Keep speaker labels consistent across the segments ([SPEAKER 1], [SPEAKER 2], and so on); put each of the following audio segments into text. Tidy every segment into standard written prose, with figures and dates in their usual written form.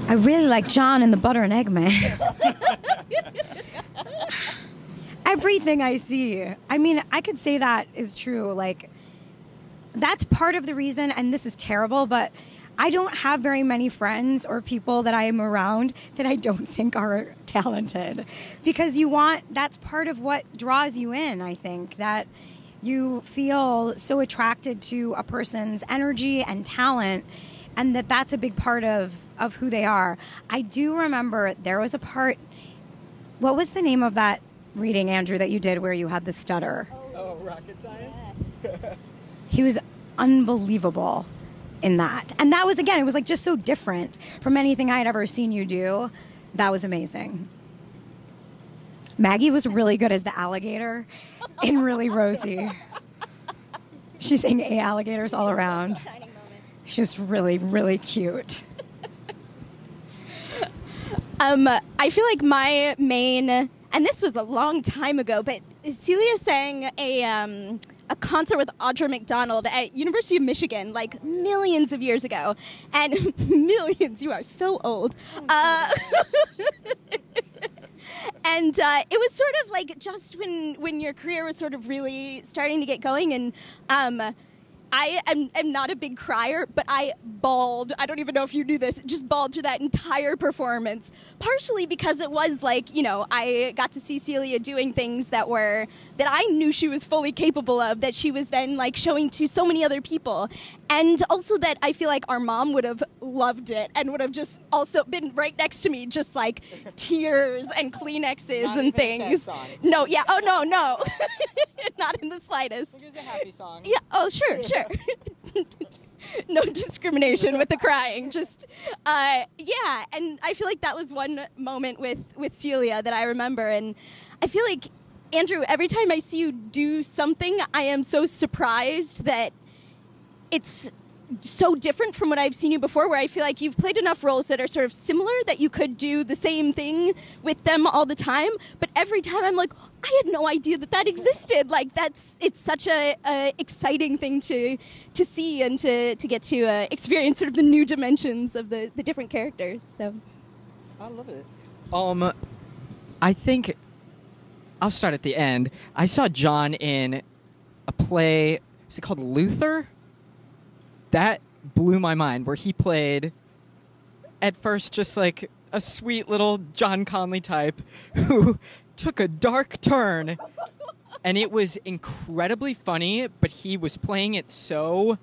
[SPEAKER 1] I really like John and the butter and egg man. Everything I see. I mean, I could say that is true. Like, that's part of the reason, and this is terrible, but I don't have very many friends or people that I am around that I don't think are talented. Because that's part of what draws you in, I think, that you feel so attracted to a person's energy and talent, and that's a big part of who they are. I do remember there was a part, what was the name of that reading, Andrew, that you did where you had the stutter?
[SPEAKER 2] Oh, rocket science?
[SPEAKER 1] Yeah. He was unbelievable in that. And that was, again, it was like just so different from anything I had ever seen you do. That was amazing. Maggie was really good as the alligator in Really Rosie. She's saying alligators all around.
[SPEAKER 3] Shining moment.
[SPEAKER 1] She was really, really cute.
[SPEAKER 3] I feel like my main, and this was a long time ago, but Celia sang a concert with Audra McDonald at University of Michigan, like millions of years ago. And millions, you are so old. And it was sort of like just when your career was sort of really starting to get going. And I am not a big crier, but I bawled. I don't even know if you knew this. Just bawled through that entire performance. Partially because it was like, you know, I got to see Celia doing things that I knew she was fully capable of, that she was then like showing to so many other people. And also that I feel like our mom would have loved it and would have just also been right next to me, just like tears and Kleenexes
[SPEAKER 2] Not
[SPEAKER 3] and
[SPEAKER 2] even a sad
[SPEAKER 3] things.
[SPEAKER 2] song.
[SPEAKER 3] No, yeah, oh no. Not in the slightest.
[SPEAKER 2] It was a happy song.
[SPEAKER 3] Yeah, oh sure. No discrimination with the crying. Just, yeah. And I feel like that was one moment with Celia that I remember. And I feel like, Andrew, every time I see you do something, I am so surprised that it's so different from what I've seen you before, where I feel like you've played enough roles that are sort of similar that you could do the same thing with them all the time. But every time I'm like, I had no idea that existed. Like it's such a exciting thing to see and to get to experience sort of the new dimensions of the different characters. So
[SPEAKER 2] I love it.
[SPEAKER 4] I think I'll start at the end. I saw John in a play. Is it called Luther? That blew my mind, where he played, at first, just like a sweet little John Conlee type who took a dark turn. And it was incredibly funny, but he was playing it so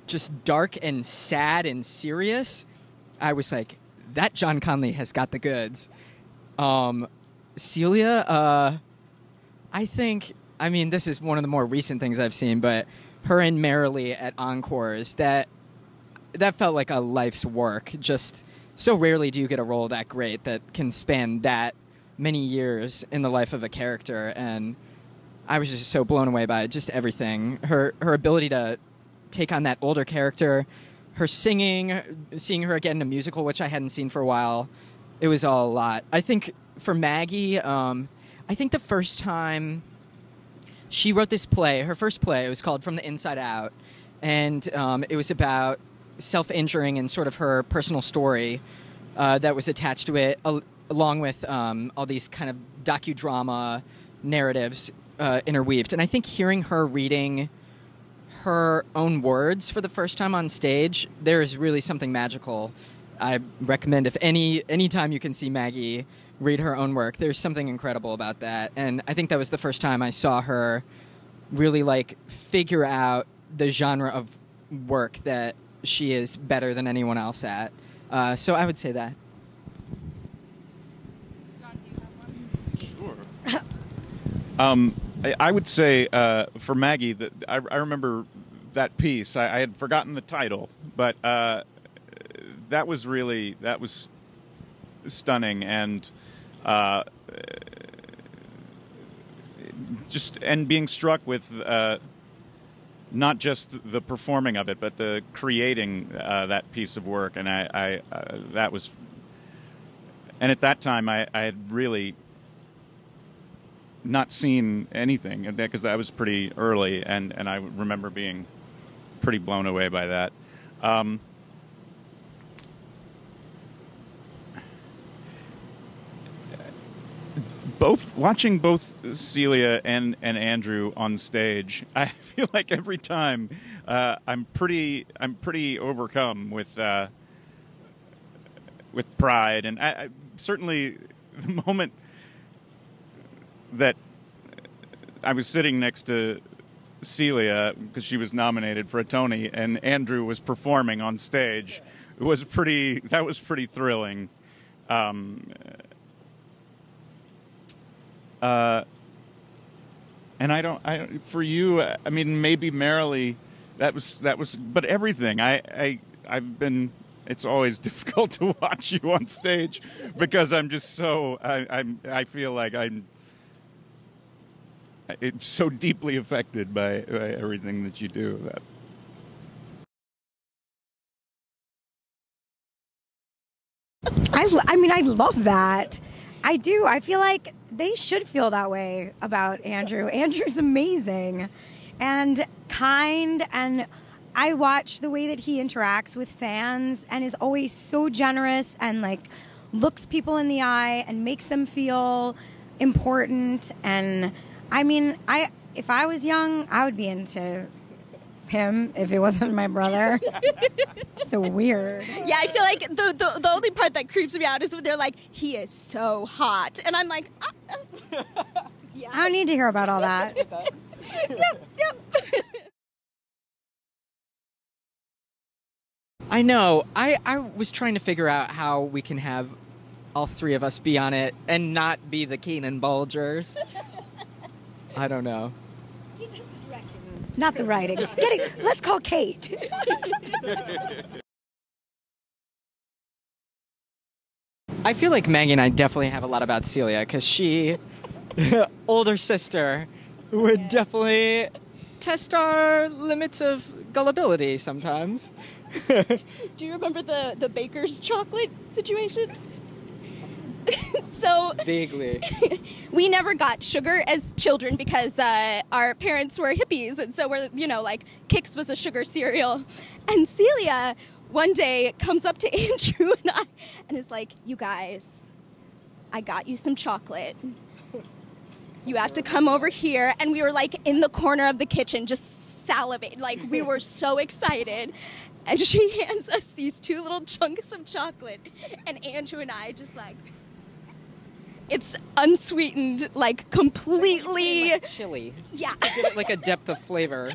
[SPEAKER 4] just dark and sad and serious. I was like, that John Conlee has got the goods. Celia, I mean, this is one of the more recent things I've seen, but her and Merrily at Encores, that felt like a life's work. Just so rarely do you get a role that great that can span that many years in the life of a character, and I was just so blown away by just everything. Her ability to take on that older character, her singing, seeing her again in a musical, which I hadn't seen for a while, it was all a lot. I think for Maggie, I think the first time she wrote this play, her first play, it was called From the Inside Out, and it was about self-injuring and sort of her personal story that was attached to it, along with all these kind of docudrama narratives interweaved. And I think hearing her reading her own words for the first time on stage, there is really something magical. I recommend, if any time you can see Maggie read her own work, there's something incredible about that. And I think that was the first time I saw her really like figure out the genre of work that she is better than anyone else at. So I would say that.
[SPEAKER 3] John, do you have one?
[SPEAKER 5] Sure. I would say for Maggie, that I remember that piece. I had forgotten the title, but that was stunning, and just being struck with not just the performing of it, but the creating that piece of work. And I that was, and at that time I had really not seen anything, because I was pretty early, and I remember being pretty blown away by that. watching both Celia and Andrew on stage, I feel like every time I'm pretty overcome with pride, and I certainly the moment that I was sitting next to Celia because she was nominated for a Tony and Andrew was performing on stage, that was pretty thrilling. And I for you, I mean, maybe merrily, that was, but everything. I've been. It's always difficult to watch you on stage because I'm just so. I feel like it's so deeply affected by everything that you do. That.
[SPEAKER 1] I mean, I love that. I do. I feel like they should feel that way about Andrew. Andrew's amazing and kind, and I watch the way that he interacts with fans and is always so generous and like looks people in the eye and makes them feel important. And I mean, if I was young, I would be into him if it wasn't my brother. So weird.
[SPEAKER 3] Yeah, I feel like the only part that creeps me out is when they're like, he is so hot. And I'm like, yeah.
[SPEAKER 1] I don't need to hear about all that.
[SPEAKER 3] Yep.
[SPEAKER 4] I know. I was trying to figure out how we can have all three of us be on it and not be the Keenan-Bolgers. I don't know.
[SPEAKER 1] He does the directing, not the writing. Let's call Kate.
[SPEAKER 4] I feel like Maggie and I definitely have a lot about Celia because she, older sister, would definitely test our limits of gullibility sometimes.
[SPEAKER 3] Do you remember the baker's chocolate situation? So
[SPEAKER 4] Vaguely.
[SPEAKER 3] we never got sugar as children because our parents were hippies, and so we're, like, Kix was a sugar cereal. And Celia one day comes up to Andrew and I and is like, you guys, I got you some chocolate. You have to come over here. And we were like in the corner of the kitchen just salivating. Like, we were so excited. And she hands us these 2 little chunks of chocolate. And Andrew and I just like, it's unsweetened, like completely.
[SPEAKER 4] Like chili.
[SPEAKER 3] Yeah.
[SPEAKER 4] To give it like a depth of flavor.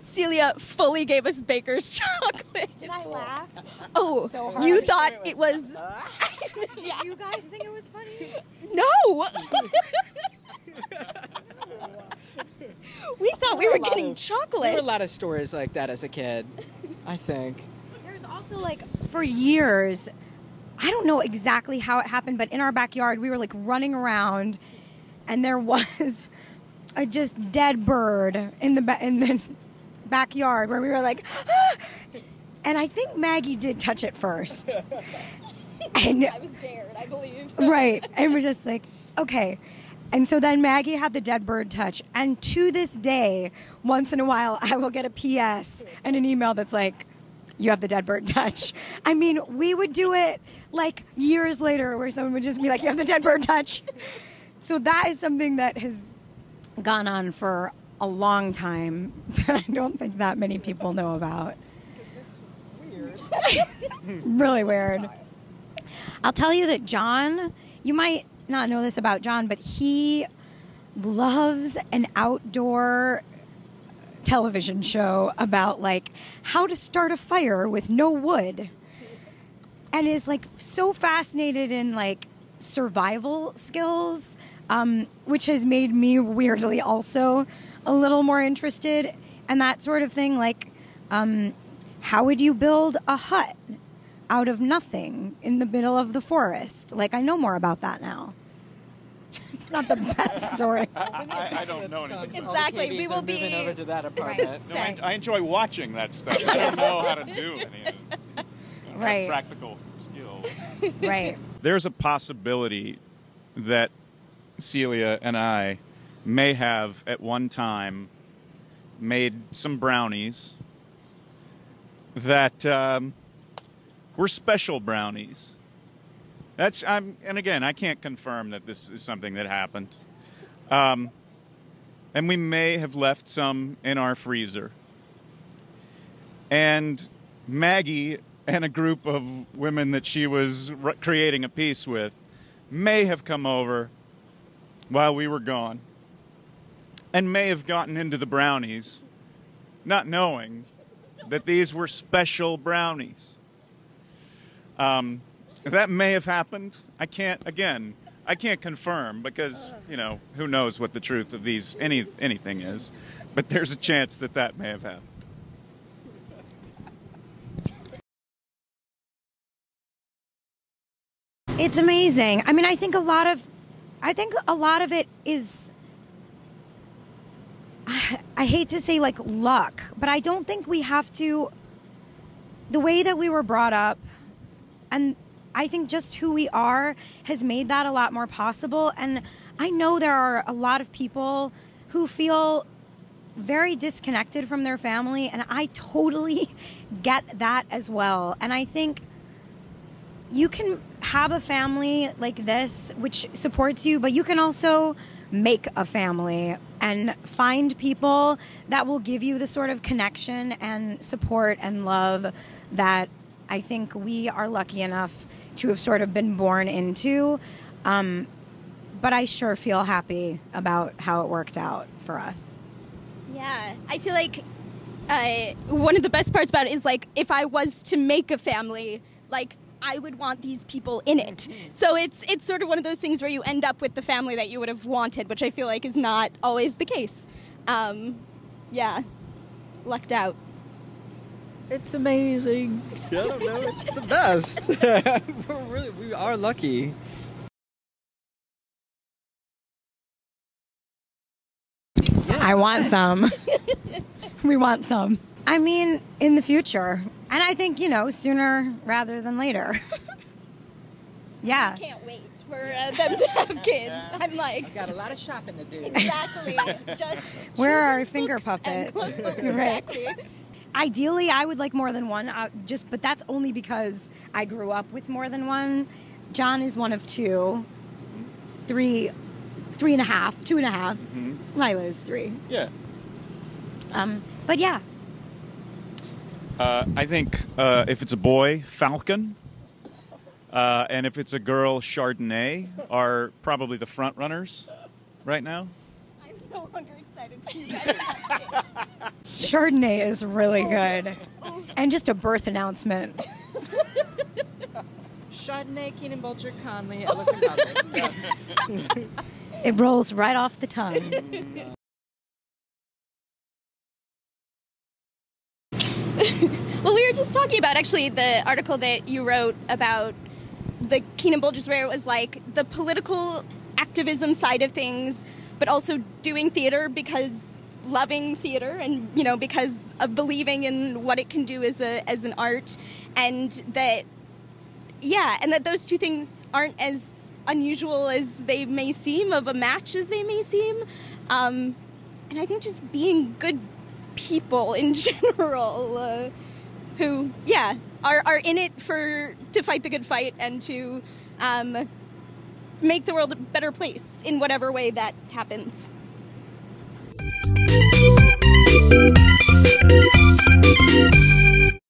[SPEAKER 3] Celia fully gave us baker's chocolate.
[SPEAKER 1] Did I laugh?
[SPEAKER 3] Oh,
[SPEAKER 1] So hard.
[SPEAKER 3] you thought it was.
[SPEAKER 1] Yeah. You guys think it was funny?
[SPEAKER 3] No. We thought we were getting chocolate.
[SPEAKER 4] There were a lot of stories like that as a kid, I think.
[SPEAKER 1] There's also, like, for years, I don't know exactly how it happened, but in our backyard, we were, like, running around, and there was a just dead bird in the backyard where we were like, ah! And I think Maggie did touch it first. And
[SPEAKER 3] I was dared, I believe.
[SPEAKER 1] right. And we're just like, okay. And so then Maggie had the dead bird touch. And to this day, once in a while, I will get a PS and an email that's like, you have the dead bird touch. I mean, we would do it like years later where someone would just be like, you have the dead bird touch. So that is something that has gone on for a long time that I don't think that many people know about.
[SPEAKER 2] Because it's weird.
[SPEAKER 1] Really weird. I'll tell you that John, you might not know this about John, but he loves an outdoor television show about, like, how to start a fire with no wood, and is, like, so fascinated in, like, survival skills, which has made me weirdly also a little more interested and that sort of thing. Like, how would you build a hut out of nothing in the middle of the forest? Like, I know more about that now. It's not the best story.
[SPEAKER 5] I don't know anything.
[SPEAKER 3] Exactly.
[SPEAKER 4] All the
[SPEAKER 3] We
[SPEAKER 4] KBs
[SPEAKER 3] will
[SPEAKER 4] are moving
[SPEAKER 3] be
[SPEAKER 4] over to that apartment.
[SPEAKER 3] Right.
[SPEAKER 5] No, I enjoy watching that stuff. I don't know how to do any of it.
[SPEAKER 1] Right.
[SPEAKER 5] Practical skills.
[SPEAKER 1] Right.
[SPEAKER 5] There's a possibility that Celia and I may have at one time made some brownies that were special brownies. And again, I can't confirm that this is something that happened. And we may have left some in our freezer. And Maggie and a group of women that she was creating a piece with may have come over while we were gone and may have gotten into the brownies, not knowing that these were special brownies. That may have happened. I can't confirm because, who knows what the truth of anything is. But there's a chance that may have happened.
[SPEAKER 1] It's amazing. I mean, I think a lot of it is, I hate to say like luck, but I don't think we have to, the way that we were brought up, and I think just who we are has made that a lot more possible. And I know there are a lot of people who feel very disconnected from their family, and I totally get that as well. And I think you can have a family like this which supports you, but you can also make a family and find people that will give you the sort of connection and support and love that I think we are lucky enough to have sort of been born into. But I sure feel happy about how it worked out for us.
[SPEAKER 3] Yeah, I feel like one of the best parts about it is, like, if I was to make a family, like, I would want these people in it. So it's sort of one of those things where you end up with the family that you would have wanted, which I feel like is not always the case. Yeah, lucked out.
[SPEAKER 2] It's amazing.
[SPEAKER 4] I don't know, it's the best. We are lucky.
[SPEAKER 1] I want some. We want some. I mean, in the future. And I think, sooner rather than later. Yeah.
[SPEAKER 3] I can't wait for them to have kids. I'm like,
[SPEAKER 4] I've got a lot of shopping to do.
[SPEAKER 3] exactly. Just
[SPEAKER 1] Where are our
[SPEAKER 3] children's
[SPEAKER 1] finger
[SPEAKER 3] books and
[SPEAKER 1] puppets?
[SPEAKER 3] clothes books,
[SPEAKER 1] Right.
[SPEAKER 3] Exactly.
[SPEAKER 1] Ideally, I would like more than one, but that's only because I grew up with more than one. John is one of two. 3.5, 2.5.
[SPEAKER 5] Mm-hmm.
[SPEAKER 1] Lila is 3.
[SPEAKER 5] Yeah.
[SPEAKER 1] But yeah.
[SPEAKER 5] I think if it's a boy, Falcon, and if it's a girl, Chardonnay are probably the front runners right now.
[SPEAKER 3] I'm no longer excited for you guys.
[SPEAKER 1] Chardonnay is really good. And just a birth announcement.
[SPEAKER 2] Chardonnay, Keenan-Bolger, Conlee, Ellison Conlee.
[SPEAKER 1] It rolls right off the tongue.
[SPEAKER 3] Well, we were just talking about, actually, the article that you wrote about the Keenan-Bolgers, where it was like the political activism side of things, but also doing theater because loving theater and, because of believing in what it can do as an art, and that, and that those two things aren't as unusual as they may seem, of a match as they may seem. And I think just being good people in general, who are in it to fight the good fight and to make the world a better place in whatever way that happens.